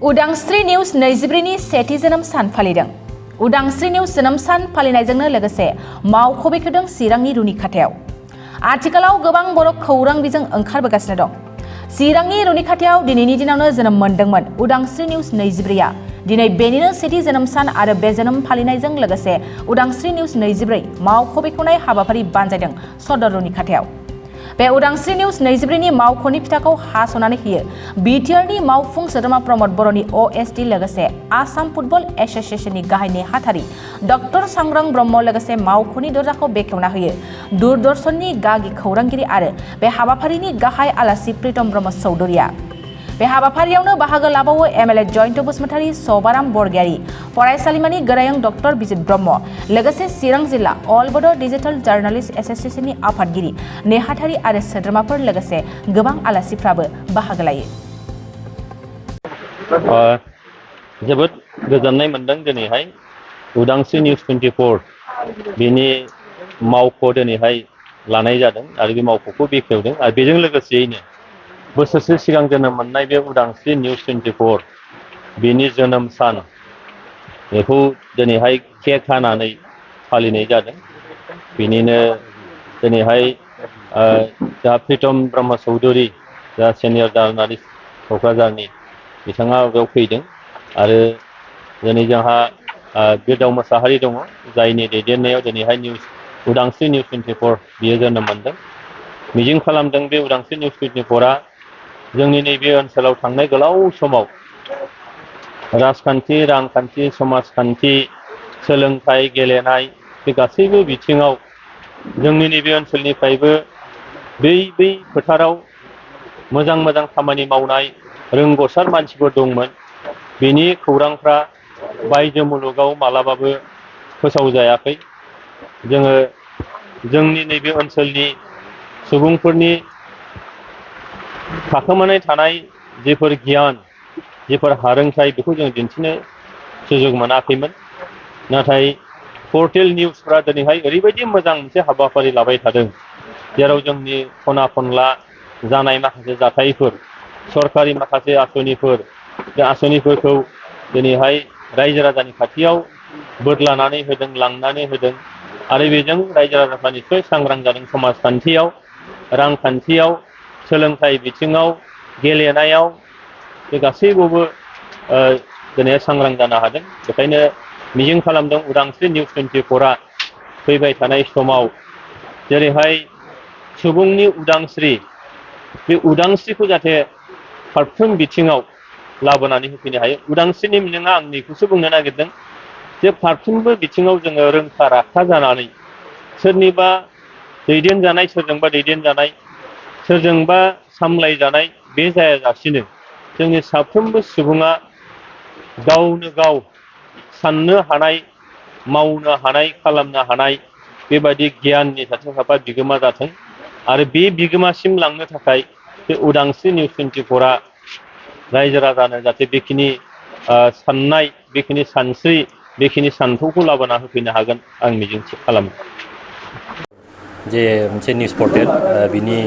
उदांस्रि निउज 23 सेथि जोनोम सान फालिदों। उदांस्रि निउज जोनोम सान फालिनायजोंनो लोगोसे मावख' बेखेवदों चिरांनि रुनिखाथायाव। आथिखालाव गोबां बर' खौरां बिजों ओंखारबोगासिनो दं। चिरांनि रुनिखाथायाव दिनैनि दिनावनो जोनोम मोनदोंमोन उदांस्रि निउज 23 आ। दिनै बेनिनो सेथि जोनोम सान आरो बे जोनोम फालिनायजों लोगोसे उदांस्रि निउज 23 मावख' बेखेवनाय हाबाफारि बानजायदों सदर रुनिखाथायाव। बे उदांस्रि निउज 23 नि मावख'नि फिथाखौ हास'नानै होयो बिटिआरनि मावफुं सोद्रोमा प्रमद बर'नि अएसडि लोगोसे आसाम फुटबल एस'सिएशननि गाहाय नेहाथारि डक्टर सांग्रां ब्रह्म लोगोसे मावख'नि दरजाखौ बेखेवना होयो दूरदर्शननि गागि खौरांगिरि आरो बे हाबाफारिनि गाहाय आलासि प्रीतम ब्रह्म चौधुरिया। बे हाबाफारियावनो बाहागो लाबावो एमएलए जयन्त बसुमतारी, सभाराम बरगयारी, फरायसालिमानि गोरायुं डक्टर बिजित ब्रह्म लोगोसे चिरां जिल्ला अल बड' डिजिटेल जार्नालिस्ट एस'सिएशननि आफादगिरि नेहाथारि आरो सोद्रोमाफोर लोगोसे गोबां आलासिफ्राबो बाहागो लायो। जोबोद गोजोननाय मोनदों दिनैहाय उदांस्रि निउज 24 बिनि मावख' दिनैहाय लानाय जादों आरो बे मावख'खौ बेखेवदों आरो बेजों लोगोसेयैनो बोसोरसे सिगां जोनोम मोननाय बे उदांस्रि निउज 24 बिनि जोनोम सान बेखौ दिनैहाय केक हानानै फालिनाय जादों। बिनिनो दिनैहाय जा प्रीतम ब्रह्म चौधुरि जा सिनियर जार्नालिस्ट क'क्राझारनि बिथाङा बेयाव फैदों आरो दिनै जोंहा गोदाव मोसाहारि दङ जायनि दैदेननायाव दिनैहाय उदांस्रि निउज 24 बियो जोनोम मोनदों। मिजिं खालामदों बे उदांस्रि निउज 24 जोंनि नैबे ओनसोलाव थांनाय गोलाव समाव राजखान्थि, रांखान्थि, समाजखान्थि, सोलोंथाइ, गेलेनाय बे गासैबो बिथिङाव जोंनि नैबे ओनसोलनिफ्रायबो बै फोथाराव मोजां मोजां खामानि मावनाय रोंग'सार मानसिफोर दंमोन। बेनि खौरांफ्रा बायजो मुलुगाव मालाबाबो फोसावजायाखै। जोङो जोंनि नैबे ओनसोलनि सुबुंफोरनि थाखोमानाय थानाय जेफोर गियान, जेफोर हारोंथाय बेखौ जों दिन्थिनो सुजुग मोनाखैमोन। नाथाय पर्टेल निउसफ्रा दिनैहाय ओरैबायदि मोजां मोनसे हाबाफारि लाबाय थादों जेराव जोंनि खना खनला जानाय माखासे जाथायफोर, सरकारि माखासे आसनिफोर, बे आसनिफोरखौ दिनैहाय रायजो राजानि खाथियाव बोदलानानै होदों, लांनानै होदों आरो बेजों रायजो राजाफ्रा निस्सय सांग्रां जादों। समाजखान्थियाव, रांखान्थियाव, सोलोंथाइ बिथिङाव, गेलेनायाव बे गासैबावबो दिनै सांग्रां जानो हादों। बेखायनो मिजिं खालामदों उदांस्रि निउज 24 फैबाय थानाय समाव जेरैहाय सुबुंनि उदांस्रि, बे उदांस्रिखौ जाहाथे फारफ्रोम बिथिङाव लाबोनानै होफैनो हायो। उदांस्रिनि मिनिङा आं बेखौसो बुंनो नागिरदों जे फारफ्रोमबो बिथिङाव जोङो रोंखा राखा जानानै सोरनिबा दैदेनजानाय, सोरजोंबा दैदेनजानाय, सोरजोंबा सामलायजानाय बे जायाजासिनो जोंनि साफ्रोमबो सुबुङा गावनो गाव साननो हानाय, मावनो हानाय, खालामनो हानाय बेबायदि गियाननि सासे साफा बिगोमा जाथों आरो बे बिगोमासिम लांनो थाखाय बे उदांस्रि निउज 24 रायजो राजानो जाहाथे बेखिनि साननाय, बेखिनि सानस्रि, बेखिनि सान्थौखौ लाबोना होफैनो हागोन आं मिजिं खालामो। जे मोनसे निउज पर्टेल बिनि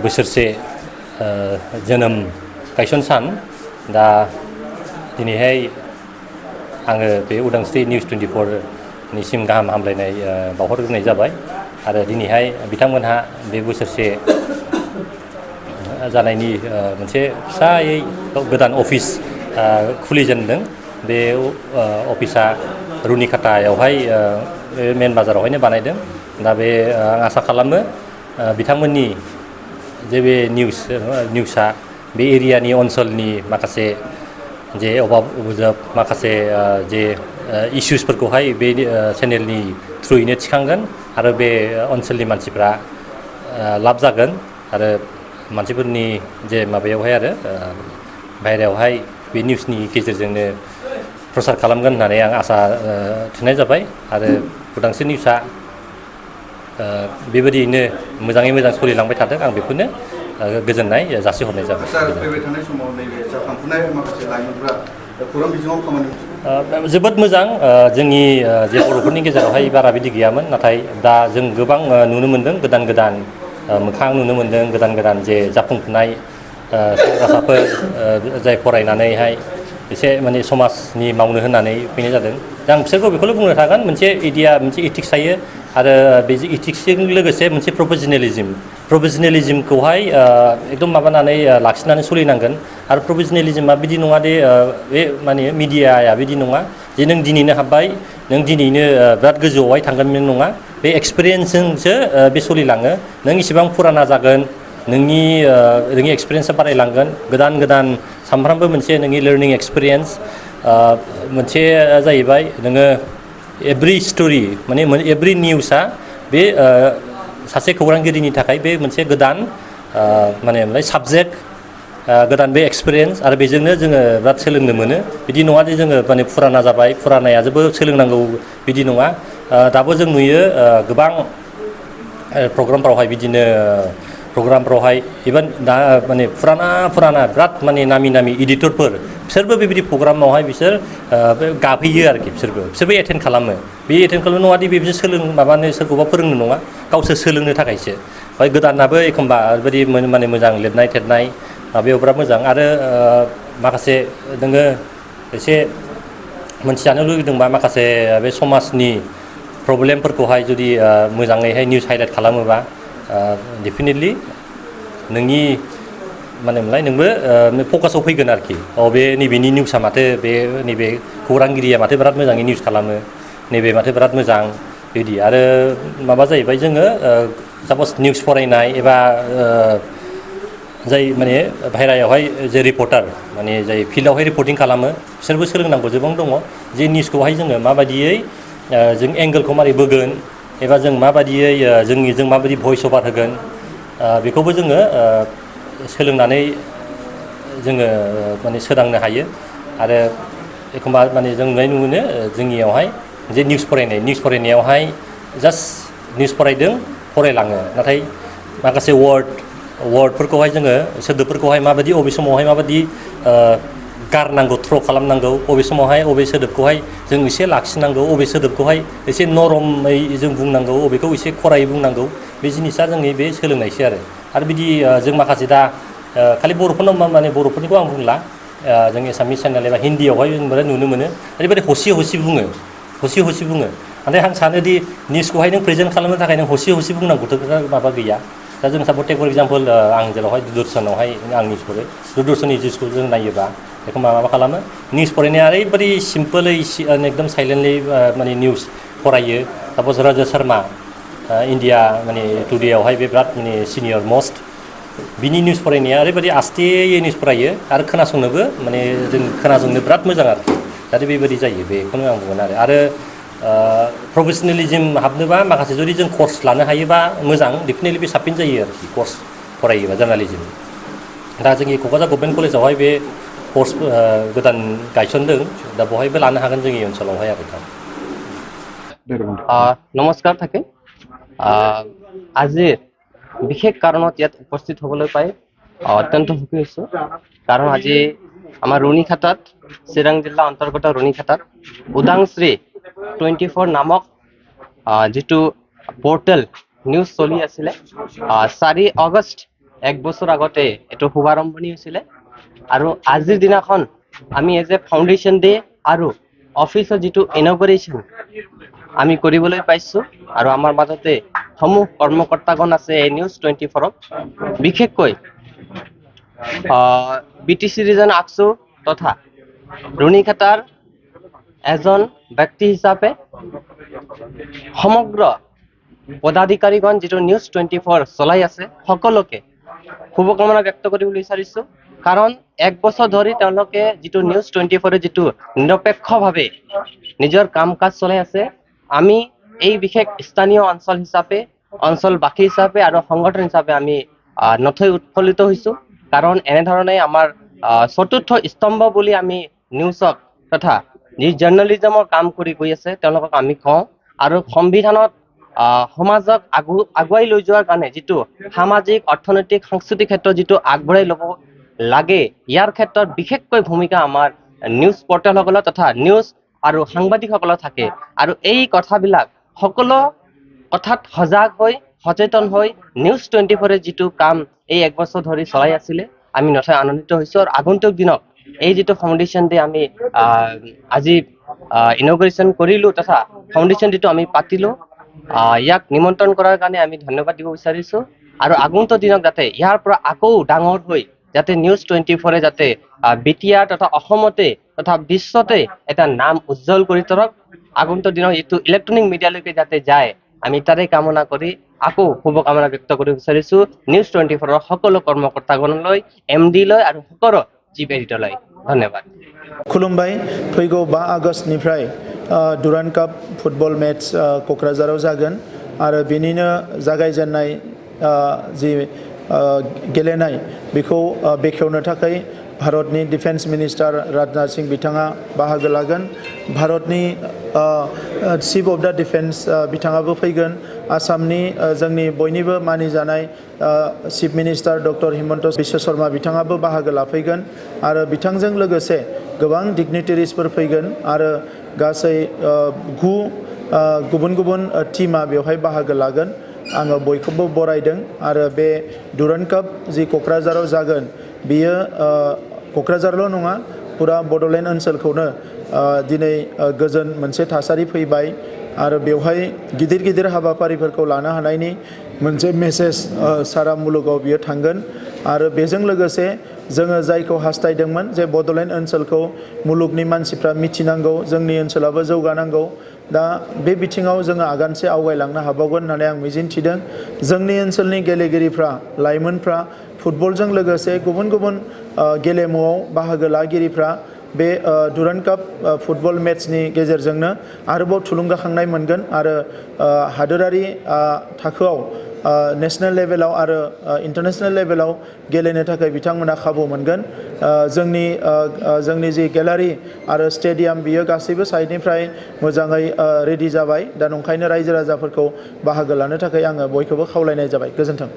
बोसोरसे जोनोम गायसन सान, दा दिनैहाय आङो बे उदांस्रि निउज 24 निसिम गाहाम हामलायनाय बावहरग्रोनाय जाबाय आरो दिनैहाय बिथांमोनहा बे बोसोरसे जानायनि मोनसे फिसायै गोदान अफिस खुलिजेनदों। बे अफिसा रुनिखाथायावहाय मेन बाजारावहायनो बानायदों। दा बे आं आसा खालामो बिथांमोननि जे बे निउसआ बे एरियानि ओनसोलनि माखासे जे अभाब अभिजोग, माखासे जे इसुसफोरखौहाय बे चेनेलनि थ्रुयैनो थिखांगोन आरो बे ओनसोलनि मानसिफ्रा लाब जागोन आरो मानसिफोरनि जे माबायावहाय आरो बायहेरायावहाय बे निउसनि गेजेरजोंनो प्रसार खालामगोन होननानै आं आसा थिनाय जाबाय आरो उदांस्रि निउसआ बेबायदियैनो मोजाङै मोजां सोलिलांबाय थादों। आं बेखौनो गोजोननाय जासिहरनाय जाबाय। फैबाय थानाय समाव नैबे जाखांफुनाय माखासे लाइमोनफ्रा खौरां बिजोङाव खामानि जोबोद मोजां। जोंनि जे बर'फोरनि गेजेरावहाय बारा बिदि गैयामोन, नाथाय दा जों गोबां नुनो मोनदों, गोदान गोदान मोखां नुनो मोनदों, गोदान गोदान जे जाफुंफुनाय सेंग्रासाफोर जाय फरायनानैहाय एसे माने समाजनि मावनो होननानै फैनाय जादों दा आं बिसोरखौ बेखौल' बुंनो थागोन मोनसे आइडिया मोनसे इथिक्स थायो आरो बे इथिक्सजों लोगोसे मोनसे प्रफेसनेलिज्मखौहाय एकदम माबानानै लाखिनानै सोलिनांगोन आरो प्रफेसनेलिज्मा बिदि नङा दे बे माने मिडियाया बिदि नङा जे नों दिनैनो हाबबाय नों दिनैनो बिराद गोजौआवहाय थांगोन बे नङा बे एक्सपिरियेन्सजोंसो बे सोलिलाङो नों इसेबां फुराना जागोन नोंनि एक्सपिरियेन्सा बारायलांगोन गोदान सानफ्रामबो मोनसे नोंनि लार्निं एक्सपिरियेन्स मोनसे जाहैबाय नोङो एभ्रि स्ट'रि माने एभ्रि निउसआ बे सासे खौरांगिरिनि थाखाय बे मोनसे गोदान माने साबजेक्ट गोदान बे एक्सपिरियेन्स आरो बेजोंनो जोङो बिराद सोलोंनो मोनो बिदि नङा जे जोङो माने फुराना जाबाय फुरानाया जोबोद सोलोंनांगौ बिदि नङा दाबो जों नुयो गोबां प्रग्रामफ्रावहाय बिदिनो प्रग्रामफ्रावहाय इभेन दा माने फुराना बिराद माने नामि इडिटरफोर बिसोरबो बेबायदि प्रग्रामावहाय बिसोर गाफैयो आरोखि बिसोरबो एटेन्ड खालामो बे एटेन्ड खालामनो नङा दि बिसोर माबानो सोरखौबा फोरोंनो नङा गावसोर सोलोंनो थाखायसो ओमफ्राय गोदानाबो एखमबा ओरैबायदि माने मोजां लिरनाय थेरनाय माबायाव बिराद मोजां आरो माखासे नोङो एसे मोनथिजानो लुगैदोंबा माखासे बे समाजनि प्रब्लेमफोरखौहाय जुदि मोजाङैहाय निउस हाइलाइट खालामोबा डेफिनेटलि नोंनि माने मोनलाय नोंबो फकासाव फैगोन आरोखि बे नैबेनि निउसआ माथो बे नैबे खौरांगिरिया माथो बिराद मोजाङै निउस खालामो नैबे माथो बिराद मोजां बिदि आरो माबा जाहैबाय जोङो सापस निउस फरायनाय एबा जाय माने बाहेरायावहाय जे रिपर्टार माने जाय फिल्डआवहाय रिपर्टिं खालामो बिसोरबो सोलोंनांगौ गोबां दङ जे निउसखौहाय जोङो माबायदियै जों एंगोलखौ मारै बोगोन एबा जों माबायदियै जों माबायदि भइस अभार होगोन बेखौबो जोङो सोलोंनानै जोङो माने सोदांनो हायो आरो एखमबा माने जों नुनाय मोनो जोंनियावहाय जे निउस फरायनायावहाय जास्ट निउस फरायलाङो नाथाय माखासे वार्डफोरखौहाय जोङो सोदोबफोरखौहाय माबायदि अबे समावहाय माबायदि गारनांगौ थ्र' खालामनांगौ अबे समावहाय अबे सोदोबखौहाय जों एसे लाखिनांगौ अबे सोदोबखौहाय एसे नरमै जों बुंनांगौ अबेखौ एसे खरायै बुंनांगौ बे जिनिसा जोंनि बे सोलोंनायसो आरो बिदि जों माखासे दा खालि बर'फोरनाव माने बर'फोरनिखौ आं बुंला जों एसामिस चेनेल एबा हिन्दीयावहाय जों बिराद नुनो मोनो ओरैबायदि हसि बुङो नाथाय आं सानोदि निउसखौहाय नों प्रेजेन्ट खालामनो थाखाय नों हसि बुंनांगौथ' माबा गैया दा जों सापट टेक फर एग्जाम्पल आं जेरावहाय दूरदर्शनावहाय आं निउस फरायो दूरदर्शननि निउसखौ जों नायोबा एखमबा माबा खालामो निउस फरायनाया ओरैबायदि सिम्पोलै एकदम साइलेन्टलि माने निउस फरायो सापस राजा शर्मा इन्डिया माने टुडेआवहाय बे बिराद माने सिनियर मस्ट बिनि निउस फरायनाया ओरैबायदि आस्तेयै निउस फरायो आरो खोनासंनोबो माने जों खोनासंनो बिराद मोजां आरोखि जाहाथे बेबायदि जायो बेखौनो आं बुंगोन आरो प्रफेसनेलिज्म हाबनोबा माखासे जुदि जों कर्स लानो हायोबा मोजां डेफिनेटलि बे साबसिन जायो आरोखि कर्स फरायोबा जार्नालिज्म दा जोंनि क'क्राझार गभर्नमेन्ट कलेजावहाय बे कर्स गोदान गायसनदों दा बहायबो लानो हागोन जोंनि ओनसोलावहाय आरो নমস্কাৰ থাকে আজিৰ বিশেষ কাৰণত ইয়াত উপস্থিত হ'বলৈ পাই অত্যন্ত সুখী হৈছোঁ কাৰণ আজি আমাৰ ৰুণিখাটাত চিৰাং জিলা অন্তৰ্গত ৰুণিখাটাত উদাংশ্ৰী 24 নামক যিটো পৰ্টেল নিউজ চলি আছিলে 4 আগষ্ট এক বছৰ আগতে এইটো শুভাৰম্ভণি হৈছিলে আৰু আজিৰ দিনাখন আমি এজ এ ফাউণ্ডেশ্যন ডে আৰু অফিচৰ যিটো ইনগৰেশ্যন আমি কৰিবলৈ পাইছোঁ আৰু আমাৰ মাজতে সমূহ কৰ্মকৰ্তাগণ আছে এই নিউজ 24ক বিশেষকৈ বিটিচি ৰিজন আকছু তথা ৰুণিখাটাৰ এজন ব্যক্তি হিচাপে সমগ্ৰ পদাধিকাৰীগণ যিটো নিউজ 24 চলাই আছে সকলোকে শুভকামনা ব্যক্ত কৰিব বিচাৰিছোঁ কাৰণ এক বছৰ ধৰি তেওঁলোকে যিটো নিউজ 24 যিটো নিৰপেক্ষভাৱে নিজৰ কাম কাজ চলাই আছে আমি এই বিশেষ স্থানীয় অঞ্চল হিচাপে অঞ্চলবাসী হিচাপে আৰু সংগঠন হিচাপে আমি নথৈ উৎফুল্লিত হৈছোঁ কাৰণ এনেধৰণে আমাৰ চতুৰ্থ স্তম্ভ বুলি আমি নিউজক তথা যি জাৰ্নেলিজমৰ কাম কৰি গৈ আছে তেওঁলোকক আমি কওঁ আৰু সংবিধানত সমাজক আগুৱাই লৈ যোৱাৰ কাৰণে যিটো সামাজিক অৰ্থনৈতিক সাংস্কৃতিক ক্ষেত্ৰত যিটো আগবঢ়াই ল'ব লাগে ইয়াৰ ক্ষেত্ৰত বিশেষকৈ ভূমিকা আমাৰ নিউজ পৰ্টেলসকলৰ তথা নিউজ আৰু সাংবাদিকসকলৰ থাকে আৰু এই কথাবিলাক সকলো কথাত সজাগ হৈ সচেতন হৈ নিউজ 24 যিটো কাম এই এক বছৰ ধৰি চলাই আছিলে আমি নথৈ আনন্দিত হৈছোঁ আৰু আগন্তুক দিনত এই যিটো ফাউণ্ডেশ্যন ডে আমি আজি ইনগ্ৰেশ্যন কৰিলোঁ তথা ফাউণ্ডেশ্যন ডেটো আমি পাতিলোঁ, ইয়াক নিমন্ত্ৰণ কৰাৰ কাৰণে আমি ধন্যবাদ দিব বিচাৰিছোঁ আৰু আগন্তুক দিনত যাতে ইয়াৰ পৰা আকৌ ডাঙৰ হৈ যাতে নিউজ 24 যাতে বিটিআৰ তথা অসমতে তথা বিশ্বতে এটা নাম উজ্জ্বল কৰি তোলক, আগন্তুক দিনত এইটো ইলেক্ট্ৰনিক মিডিয়ালৈকে যাতে যায় আমি তাৰে কামনা কৰি আকৌ শুভকামনা ব্যক্ত কৰিব বিচাৰিছোঁ নিউজ 24 সকলো কৰ্মকৰ্তাগণলৈ, MD লৈ আৰু সকলো চিফ এডিটৰলৈ। ধন্যবাদ। खुलुमबाय। फैगौ 5 आगष्टनिफ्राय डुरान्ड काप फुटबल मेट्च क'क्राझाराव जागोन आरो बेनिनो जागायजेननाय जि गेलेनाय बेखौ बेखेवनो थाखाय भारतनि डिफेन्स मिनिस्टार राजनाथ सिंह बिथाङा बाहागो लागोन। भारतनि चिफ अफ द डिफेन्स बिथाङाबो फैगोन। आसामनि जोंनि बयनिबो मानिजानाय chief minister doctor Himanta Biswa Sarma बिथाङाबो बाहागो लाफैगोन आरो बिथांजों लोगोसे गोबां डिगनिटारिसफोर फैगोन आरो गासै 9 गुबुन गुबुन टीमा बेवहाय बाहागो लागोन। आङो बयखौबो बरायदों आरो बे डुरान्ड काप जि क'क्राझाराव जागोन बियो क'क्राझारल' नङा पुरा बड'लेण्ड ओनसोलखौनो दिनै गोजोन मोनसे थासारि फैबाय आरो बेवहाय गिदिर गिदिर हाबाफारिफोरखौ लानो हानायनि मोनसे मेसेज सारा मुलुगाव बियो थांगोन आरो बेजों लोगोसे जोङो जायखौ हास्थायदोंमोन जे बड'लेण्ड ओनसोलखौ मुलुगनि मानसिफ्रा मिथिनांगौ, जोंनि ओनसोलाबो जौगानांगौ, दा बे बिथिङाव जोङो आगानसे आवगायलांनो हाबावगोन होननानै आं मिजिंथिदों। जोंनि ओनसोलनि गेलेगिरिफ्रा, लाइमोनफ्रा फुटबलजों लोगोसे गुबुन गुबुन गेलेमुआव बाहागो लागिरिफ्रा बे डुरान्ड काप फुटबल मेट्चनि गेजेरजोंनो आरोबाव थुलुंगाखांनाय मोनगोन आरो हादोरारि थाखोआव नेशनेल लेभेलाव आरो इन्टारनेशनेल लेभेलाव गेलेनो थाखाय बिथांमोना खाबु मोनगोन। जोंनि जि गेलारि आरो स्टेडियाम बियो गासैबो साइडनिफ्राय मोजाङै रेडि जाबाय। दा नंखायनो रायजो राजाफोरखौ बाहागो लानो थाखाय आङो बयखौबो खावलायनाय जाबाय। गोजोन्थों।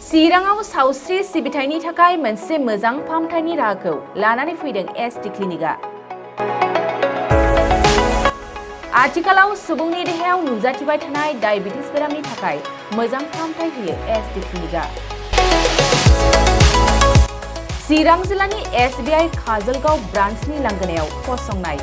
चिराङाव सावस्रि सिबिथायनि थाखाय मोनसे मोजां फाहामथायनि राहाखौ लानानै फैदों SD क्लिनिकआ। आथिखालाव सुबुंनि देहायाव नुजाथिबाय थानाय डायबिटिस बेरामनि थाखाय मोजां फाहामथाय होयो SD क्लिनिकआ। चिरां जिल्लानि SBI काजलगाव ब्रान्चनि लांगोनायाव फसंनाय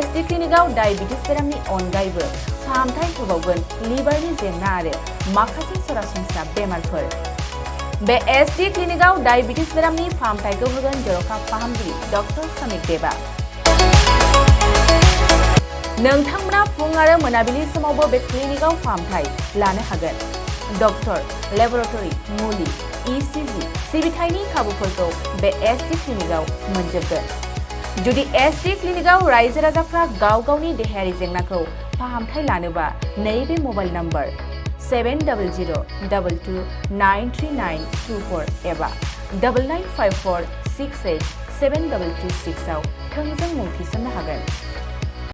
SD क्लिनिकआव डायबिटिस बेरामनि अनगायैबो फाहामथाय होबावगोन लिभारनि जेंना आरो माखासे सरासनस्रा बेमारफोर। बे SD क्लिनिकआव डायबिटिस बेरामनि फाहामथायखौ होगोन जर'खा फाहामगिरि डक्टर समिक देबा। नोंथांमोना फुं आरो मोनाबिलि समावबो बे क्लिनिकआव फाहामथाय लानो हागोन। डक्टर, लेबरेटरि, मुलि, ECG सिबिथायनि खाबुफोरखौ बे SD क्लिनिकआव मोनजोबगोन। जुदि SD क्लिनिकआव रायजो राजाफ्रा गाव गावनि देहायारि जेंनाखौ फाहामथाय लानोबा नैबे मबाइल नम्बर 7002293924 एबा 9954687236 आव थोंजों मुं थिसननो हागोन।